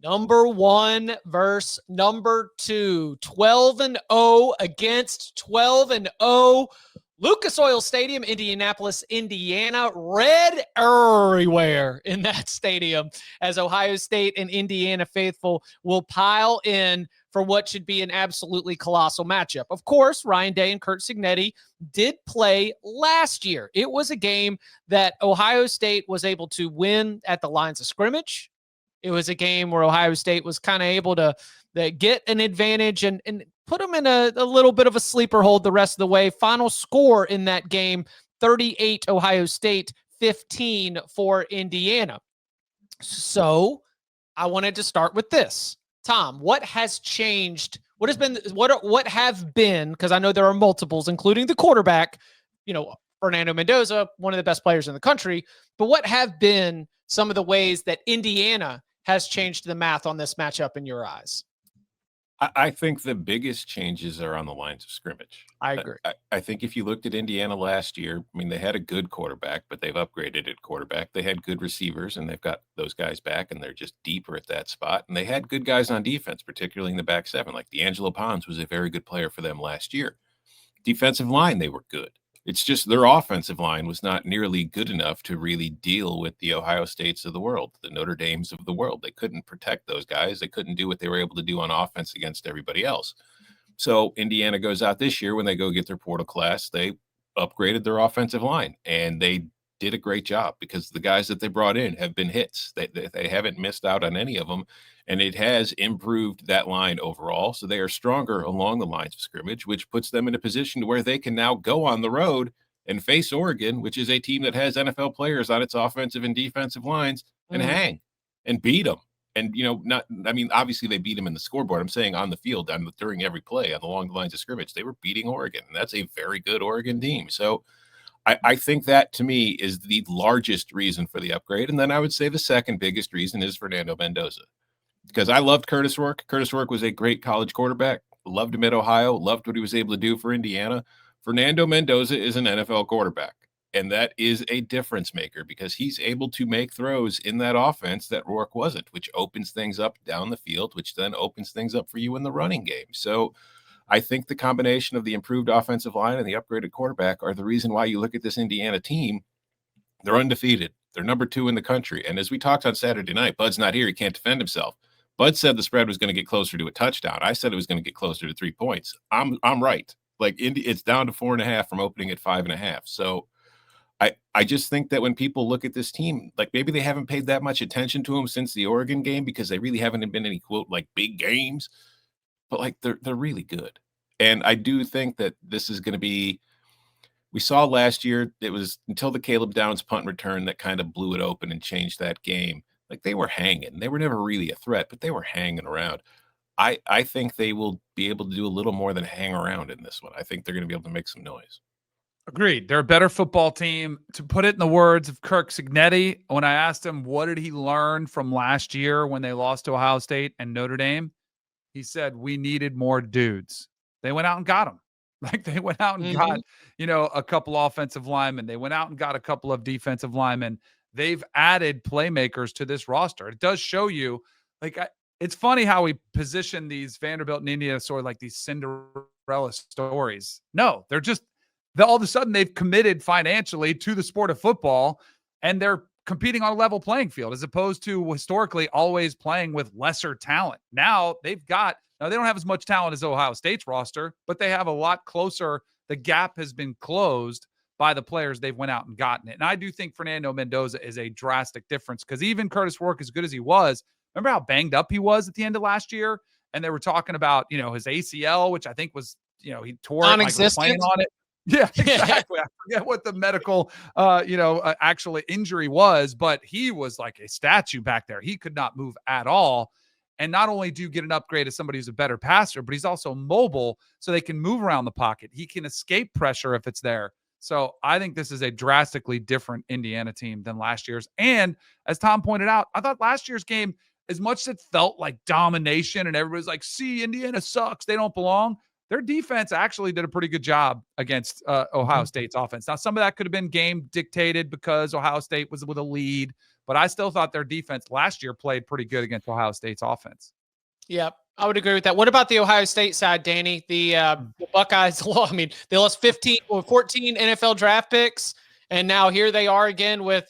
Number 1 versus number 2. 12-0 against 12-0. Lucas Oil Stadium, Indianapolis, Indiana. Red everywhere in that stadium as Ohio State and Indiana faithful will pile in for what should be an absolutely colossal matchup. Of course, Ryan Day and Curt Cignetti did play last year. It was a game that Ohio State was able to win at the lines of scrimmage. It was a game where Ohio State was kind of able to get an advantage and put them in a little bit of a sleeper hold the rest of the way. Final score in that game, 38 Ohio State, 15 for Indiana. So I wanted to start with this. Tom, what has changed? What have been, because I know there are multiples, including the quarterback, Fernando Mendoza, one of the best players in the country, but what have been some of the ways that Indiana has changed the math on this matchup in your eyes? I think the biggest changes are on the lines of scrimmage. I agree. I think if you looked at Indiana last year, they had a good quarterback, but they've upgraded at quarterback. They had good receivers, and they've got those guys back, and they're just deeper at that spot. And they had good guys on defense, particularly in the back seven. Like D'Angelo Pons was a very good player for them last year. Defensive line, they were good. It's just their offensive line was not nearly good enough to really deal with the Ohio States of the world, the Notre Dames of the world. They couldn't protect those guys. They couldn't do what they were able to do on offense against everybody else. So Indiana goes out this year when they go get their portal class. They upgraded their offensive line, and they did a great job because the guys that they brought in have been hits. They haven't missed out on any of them, and it has improved that line overall. So they are stronger along the lines of scrimmage, which puts them in a position to where they can now go on the road and face Oregon, which is a team that has NFL players on its offensive and defensive lines, and hang and beat them. And, obviously they beat them in the scoreboard. I'm saying on the field, during every play along the lines of scrimmage, they were beating Oregon, and that's a very good Oregon team. So I think that, to me, is the largest reason for the upgrade. And then I would say the second biggest reason is Fernando Mendoza, because I loved Curtis Rourke. Curtis Rourke was a great college quarterback. Loved him at Ohio. Loved what he was able to do for Indiana. Fernando Mendoza is an NFL quarterback, and that is a difference maker because he's able to make throws in that offense that Rourke wasn't, which opens things up down the field, which then opens things up for you in the running game. So I think the combination of the improved offensive line and the upgraded quarterback are the reason why you look at this Indiana team. They're undefeated. They're number 2 in the country. And as we talked on Saturday night, Bud's not here. He can't defend himself. Bud said the spread was going to get closer to a touchdown. I said it was going to get closer to 3 points. I'm right. It's down to 4.5 from opening at 5.5. So I just think that when people look at this team, maybe they haven't paid that much attention to them since the Oregon game because they really haven't been any quote big games. But they're really good. And I do think that this is going to be, we saw last year, it was until the Caleb Downs punt return that kind of blew it open and changed that game. They were hanging. They were never really a threat, but they were hanging around. I think they will be able to do a little more than hang around in this one. I think they're going to be able to make some noise. Agreed. They're a better football team. To put it in the words of Curt Cignetti, when I asked him what did he learn from last year when they lost to Ohio State and Notre Dame, he said, we needed more dudes. They went out and got them. They went out and got, a couple offensive linemen. They went out and got a couple of defensive linemen. They've added playmakers to this roster. It does show you, it's funny how we position these Vanderbilt and Indiana sort of like these Cinderella stories. No, they're just, all of a sudden they've committed financially to the sport of football, and they're competing on a level playing field as opposed to historically always playing with lesser talent. Now they don't have as much talent as Ohio State's roster, but they have a lot closer. The gap has been closed by the players they've went out and gotten it. And I do think Fernando Mendoza is a drastic difference because even Curtis Rourke, as good as he was, remember how banged up he was at the end of last year? And they were talking about, his ACL, which I think was, he tore it, was playing on it. Yeah, exactly. I forget what the medical, actual injury was, but he was like a statue back there. He could not move at all. And not only do you get an upgrade as somebody who's a better passer, but he's also mobile so they can move around the pocket. He can escape pressure if it's there. So I think this is a drastically different Indiana team than last year's. And as Tom pointed out, I thought last year's game, as much as it felt like domination and everybody's like, see, Indiana sucks, they don't belong, their defense actually did a pretty good job against Ohio State's offense. Now, some of that could have been game dictated because Ohio State was with a lead, But I still thought their defense last year played pretty good against Ohio State's offense. Yep, I would agree with that. What about the Ohio State side, Danny? The Buckeyes, I mean, they lost 14 NFL draft picks, and now here they are again with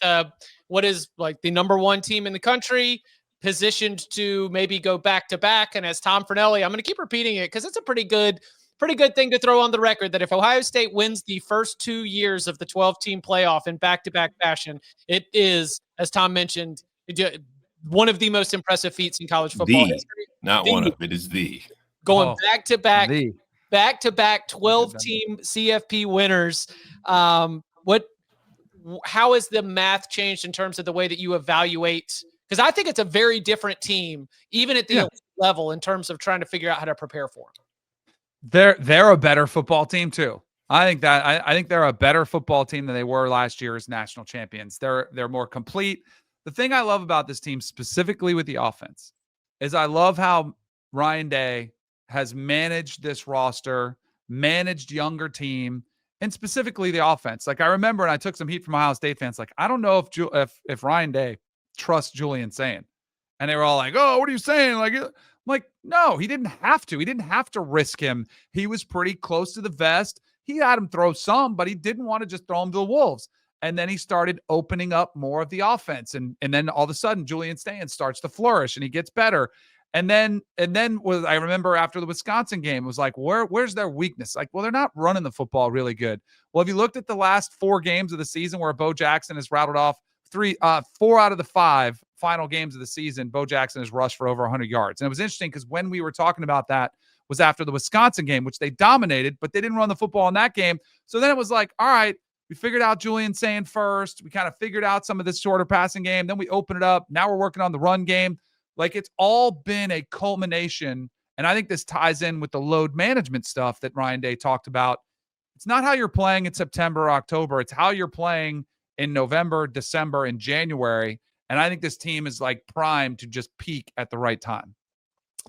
what is like the number one team in the country, positioned to maybe go back-to-back. And as Tom Fornelli, I'm going to keep repeating it because it's a pretty good thing to throw on the record that if Ohio State wins the first 2 years of the 12-team playoff in back-to-back fashion, it is, as Tom mentioned, one of the most impressive feats in college football history. Not one of it is the. Going back-to-back 12-team CFP winners. How has the math changed in terms of the way that you evaluate? Because I think it's a very different team, even at the elite level, in terms of trying to figure out how to prepare for them. They're a better football team too. I think they're a better football team than they were last year as national champions. They're more complete. The thing I love about this team, specifically with the offense, is I love how Ryan Day has managed this roster, managed younger team, and specifically the offense. Like I remember, and I took some heat from Ohio State fans. Like I don't know if Ryan Day trusts Julian Sayin, and they were all like, "Oh, what are you saying?" Like, no, he didn't have to. He didn't have to risk him. He was pretty close to the vest. He had him throw some, but he didn't want to just throw him to the wolves. And then he started opening up more of the offense. And then all of a sudden, Julian Sayin starts to flourish and he gets better. And then I remember after the Wisconsin game, it was like, where's their weakness? Like, well, they're not running the football really good. Well, if you looked at the last 4 games of the season where Bo Jackson has rattled off 4 out of the 5 final games of the season, Bo Jackson has rushed for over 100 yards. And it was interesting because when we were talking about that was after the Wisconsin game, which they dominated, but they didn't run the football in that game. So then it was like, all right, we figured out Julian Sayin first. We kind of figured out some of this shorter passing game. Then we open it up. Now we're working on the run game. Like it's all been a culmination. And I think this ties in with the load management stuff that Ryan Day talked about. It's not how you're playing in September or October. It's how you're playing in November, December, and January. And I think this team is like primed to just peak at the right time.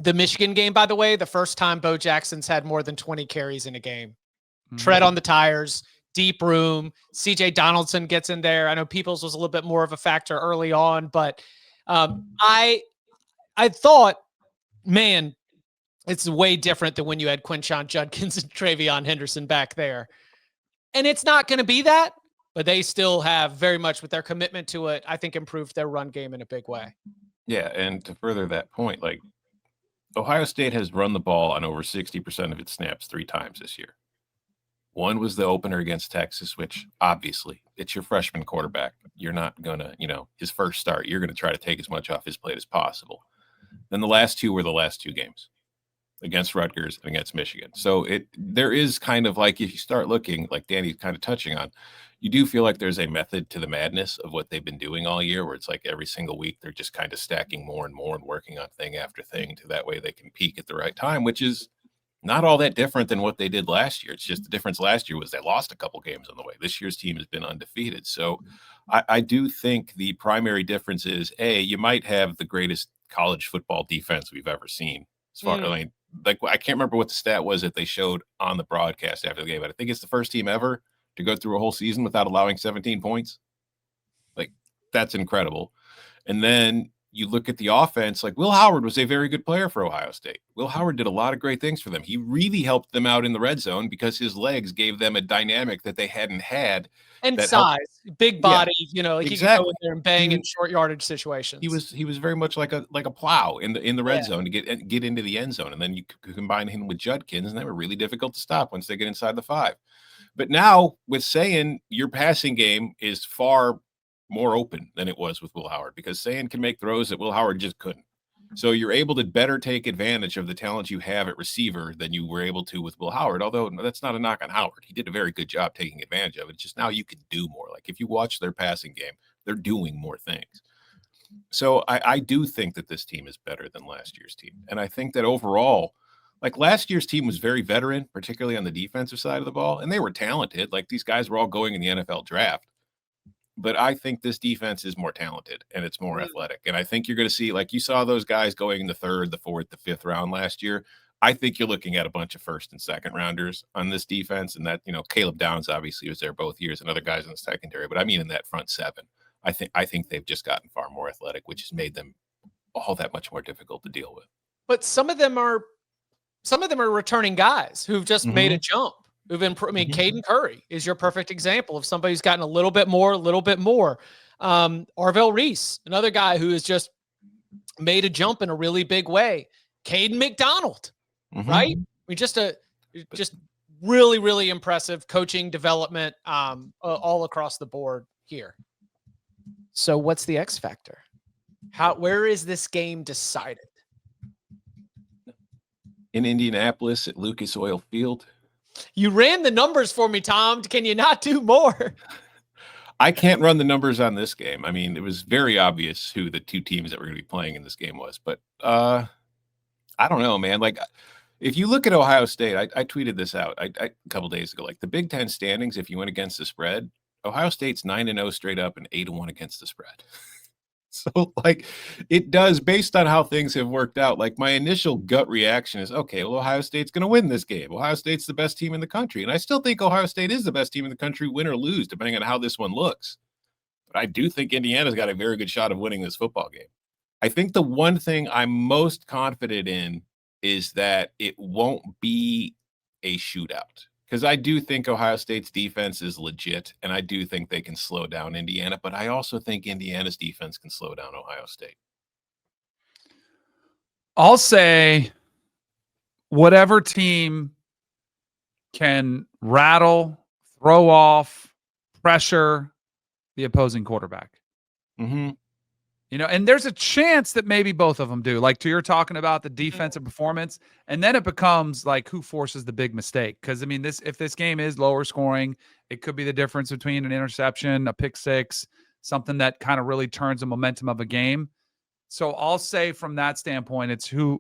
The Michigan game, by the way, the first time Bo Jackson's had more than 20 carries in a game. Tread on the tires, deep room. CJ Donaldson gets in there. I know Peoples was a little bit more of a factor early on, but I thought, man, it's way different than when you had Quinshon Judkins and Travion Henderson back there. And it's not going to be that, but they still have very much with their commitment to it, I think improved their run game in a big way. Yeah, and to further that point, like Ohio State has run the ball on over 60% of its snaps 3 times this year. One was the opener against Texas, which obviously it's your freshman quarterback. You're not going to, his first start, you're going to try to take as much off his plate as possible. Then the last 2 were the last 2 games against Rutgers and against Michigan. So there is kind of like, if you start looking, like Danny's kind of touching on, you do feel like there's a method to the madness of what they've been doing all year, where it's like every single week they're just kind of stacking more and more and working on thing after thing to that way they can peak at the right time, which is not all that different than what they did last year. It's just the difference last year was they lost a couple games on the way. This year's team has been undefeated. So I do think the primary difference is, you might have the greatest college football defense we've ever seen. As far I can't remember what the stat was that they showed on the broadcast after the game, but I think it's the first team ever to go through a whole season without allowing 17 points. Like, that's incredible. And then you look at the offense, like Will Howard was a very good player for Ohio State. Will Howard did a lot of great things for them. He really helped them out in the red zone because his legs gave them a dynamic that they hadn't had. And size, big body, like exactly. He can go in there and bang in short yardage situations. He was very much like a plow in the red zone to get into the end zone. And then you combine him with Judkins, and they were really difficult to stop once they get inside the 5. But now with Sayin, your passing game is far more open than it was with Will Howard, because Sayin can make throws that Will Howard just couldn't. So you're able to better take advantage of the talent you have at receiver than you were able to with Will Howard, although that's not a knock on Howard. He did a very good job taking advantage of it. It's just now you can do more. Like if you watch their passing game, they're doing more things. So I do think that this team is better than last year's team. And I think that overall, like last year's team was very veteran, particularly on the defensive side of the ball, and they were talented. Like these guys were all going in the NFL draft. But I think this defense is more talented and it's more athletic. And I think you're going to see, like you saw those guys going in the 3rd, the 4th, the 5th round last year. I think you're looking at a bunch of 1st and 2nd rounders on this defense. And that, Caleb Downs obviously was there both years and other guys in the secondary. But I mean in that front 7. I think they've just gotten far more athletic, which has made them all that much more difficult to deal with. But some of them are returning guys who've just made a jump. Who've been, Caden Curry is your perfect example of somebody who's gotten a little bit more. Arvell Reese, another guy who has just made a jump in a really big way. Caden McDonald, right? Just really, really impressive coaching development all across the board here. So what's the X factor? Where is this game decided? In Indianapolis at Lucas Oil Field. You ran the numbers for me, Tom. Can you not do more? I can't run the numbers on this game. I mean, it was very obvious who the two teams that were going to be playing in this game was. But I don't know, man. Like, if you look at Ohio State, I tweeted this out a couple days ago. Like, the Big Ten standings, if you went against the spread, Ohio State's 9-0 straight up and 8-1 against the spread. So, like, it does, based on how things have worked out, like, my initial gut reaction is, okay, well, Ohio State's going to win this game. Ohio State's the best team in the country. And I still think Ohio State is the best team in the country, win or lose, depending on how this one looks. But I do think Indiana's got a very good shot of winning this football game. I think the one thing I'm most confident in is that it won't be a shootout. Because I do think Ohio State's defense is legit, and I do think they can slow down Indiana, but I also think Indiana's defense can slow down Ohio State. I'll say whatever team can rattle, throw off, pressure the opposing quarterback. And there's a chance that maybe both of them do. Like, you're talking about the defensive performance, and then it becomes like who forces the big mistake. Because, I mean, if this game is lower scoring, it could be the difference between an interception, a pick six, something that kind of really turns the momentum of a game. So I'll say from that standpoint, it's who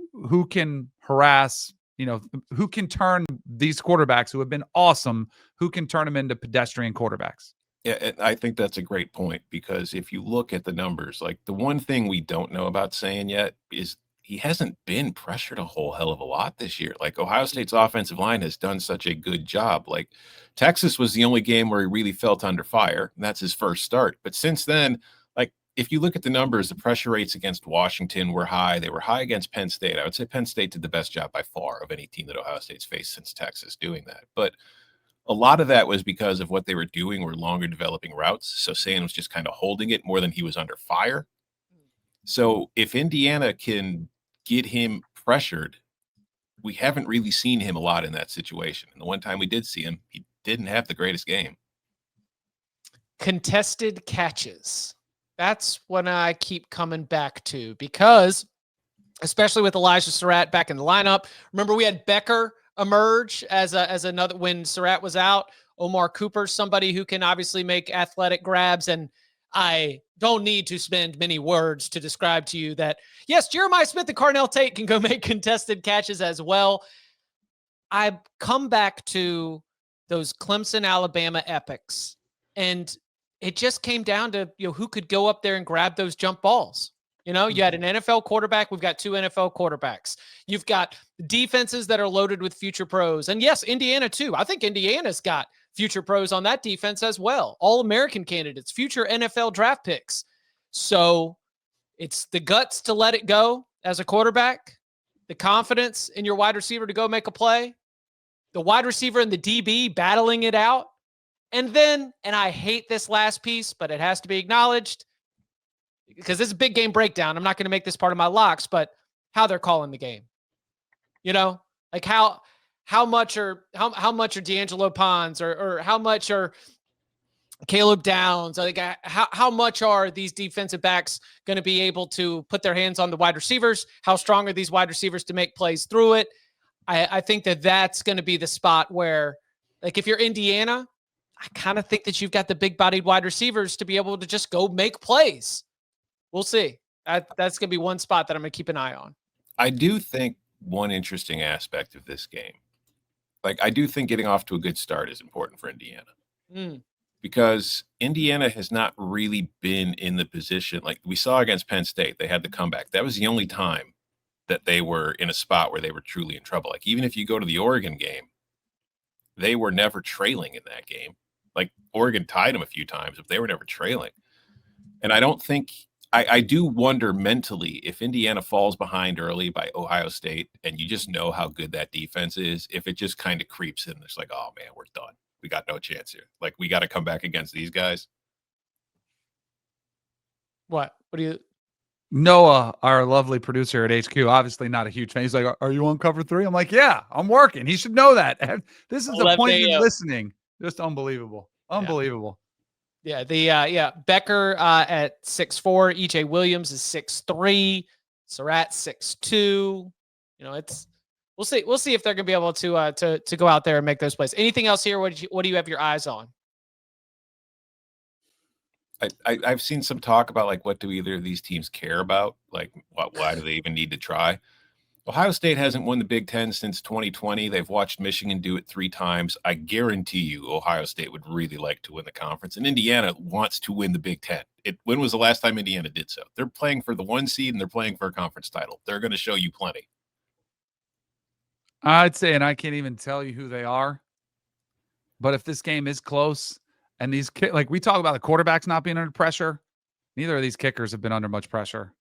can harass, who can turn these quarterbacks who have been awesome, who can turn them into pedestrian quarterbacks. Yeah, I think that's a great point, because if you look at the numbers, like, the one thing we don't know about Sayin yet is he hasn't been pressured a whole hell of a lot this year. Like, Ohio State's offensive line has done such a good job. Like, Texas was the only game where he really felt under fire, and that's his first start. But since then, like, if you look at the numbers, the pressure rates against Washington were high. They were high against Penn State. I would say Penn State did the best job by far of any team that Ohio State's faced since Texas doing that. But a lot of that was because of what they were doing were longer developing routes. So Sayin was just kind of holding it more than he was under fire. So if Indiana can get him pressured, we haven't really seen him a lot in that situation. And the one time we did see him, he didn't have the greatest game. Contested catches. That's what I keep coming back to, because especially with Elijah Surratt back in the lineup. Remember, we had Becker emerge as another when Surratt was out. Omar Cooper, somebody who can obviously make athletic grabs. And I don't need to spend many words to describe to you that, yes, Jeremiah Smith and Carnell Tate can go make contested catches as well. I come back to those Clemson, Alabama epics, and it just came down to, who could go up there and grab those jump balls. You had an NFL quarterback. We've got two NFL quarterbacks. You've got defenses that are loaded with future pros. And yes, Indiana too. I think Indiana's got future pros on that defense as well. All-American candidates, future NFL draft picks. So it's the guts to let it go as a quarterback, the confidence in your wide receiver to go make a play, the wide receiver and the DB battling it out. And then, and I hate this last piece, but it has to be acknowledged, because this is a big game breakdown. I'm not going to make this part of my locks, but how they're calling the game. Like how much are D'Angelo Pons or how much are Caleb Downs? Like how much are these defensive backs going to be able to put their hands on the wide receivers? How strong are these wide receivers to make plays through it? I think that's going to be the spot where, like, if you're Indiana, I kind of think that you've got the big-bodied wide receivers to be able to just go make plays. We'll see. That's going to be one spot that I'm going to keep an eye on. I do think one interesting aspect of this game, like, I do think getting off to a good start is important for Indiana. Because Indiana has not really been in the position, like we saw against Penn State. They had the comeback. That was the only time that they were in a spot where they were truly in trouble. Like, even if you go to the Oregon game, they were never trailing in that game. Like, Oregon tied them a few times, but they were never trailing. And I don't think I do wonder mentally if Indiana falls behind early by Ohio State, and you just know how good that defense is, if it just kind of creeps in, it's like, oh man, we're done. We got no chance here. Like, we got to come back against these guys. What do you? Noah, our lovely producer at HQ, obviously not a huge fan. He's like, "Are you on cover 3?" I'm like, "Yeah, I'm working." He should know that. This is appointment listening. Just unbelievable. Unbelievable. Yeah. Becker at 6'4". EJ Williams is 6'3". Surratt 6'2". You know, we'll see if they're gonna be able to go out there and make those plays. Anything else here? What do you have your eyes on? I've seen some talk about, like, what do either of these teams care about? Like, why do they even need to try? Ohio State hasn't won the Big Ten since 2020. They've watched Michigan do it 3 times. I guarantee you Ohio State would really like to win the conference, and Indiana wants to win the Big Ten. When was the last time Indiana did so? They're playing for the 1 seed, and they're playing for a conference title. They're going to show you plenty. I'd say, and I can't even tell you who they are, but if this game is close, and these like we talk about the quarterbacks not being under pressure, neither of these kickers have been under much pressure.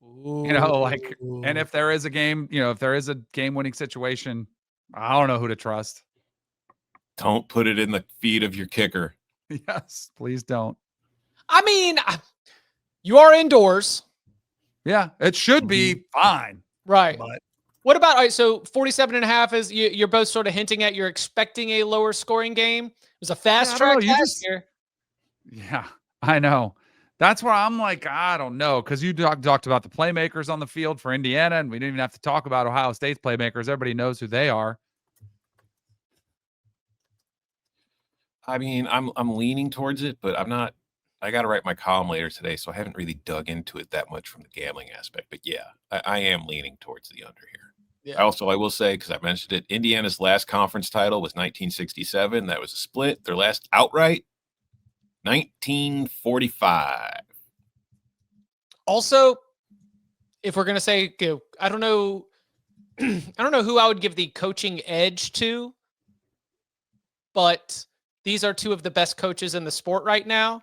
Ooh. You know, like, and if there is a game, if there is a game-winning situation, I don't know who to trust. Don't put it in the feet of your kicker. Yes, please don't. I mean, you are indoors. Yeah, it should be fine. Right. But what about, all right, so 47.5 is you're both sort of hinting at you're expecting a lower scoring game. It was a fast track here. Yeah, I know. That's where I'm like, I don't know, because you talked about the playmakers on the field for Indiana, and we didn't even have to talk about Ohio State's playmakers. Everybody knows who they are. I mean, I'm leaning towards it, but I'm not. I got to write my column later today, so I haven't really dug into it that much from the gambling aspect. But yeah, I am leaning towards the under here. Yeah. I will say, because I mentioned it, Indiana's last conference title was 1967. That was a split. Their last outright, 1945. Also, if we're gonna say, I don't know who I would give the coaching edge to, but these are 2 of the best coaches in the sport right now,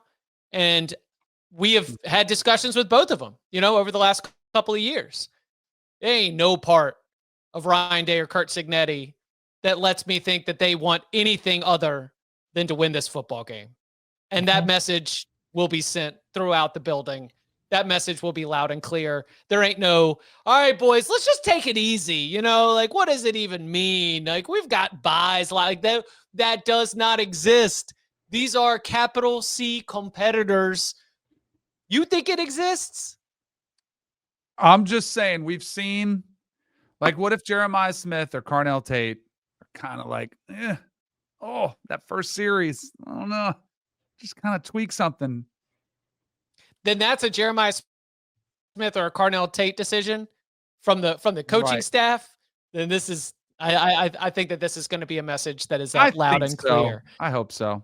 and we have had discussions with both of them, over the last couple of years. There ain't no part of Ryan Day or Curt Cignetti that lets me think that they want anything other than to win this football game. And that message will be sent throughout the building. That message will be loud and clear. There ain't no, all right, boys, let's just take it easy. Like, what does it even mean? Like, we've got buys like that. That does not exist. These are capital C competitors. You think it exists? I'm just saying, we've seen, like, what if Jeremiah Smith or Carnell Tate are kind of like, that first series, I don't know, just kind of tweak something. Then that's a Jeremiah Smith or a Carnell Tate decision from the coaching staff. Then this is, I think that this is going to be a message that is loud and clear. I hope so.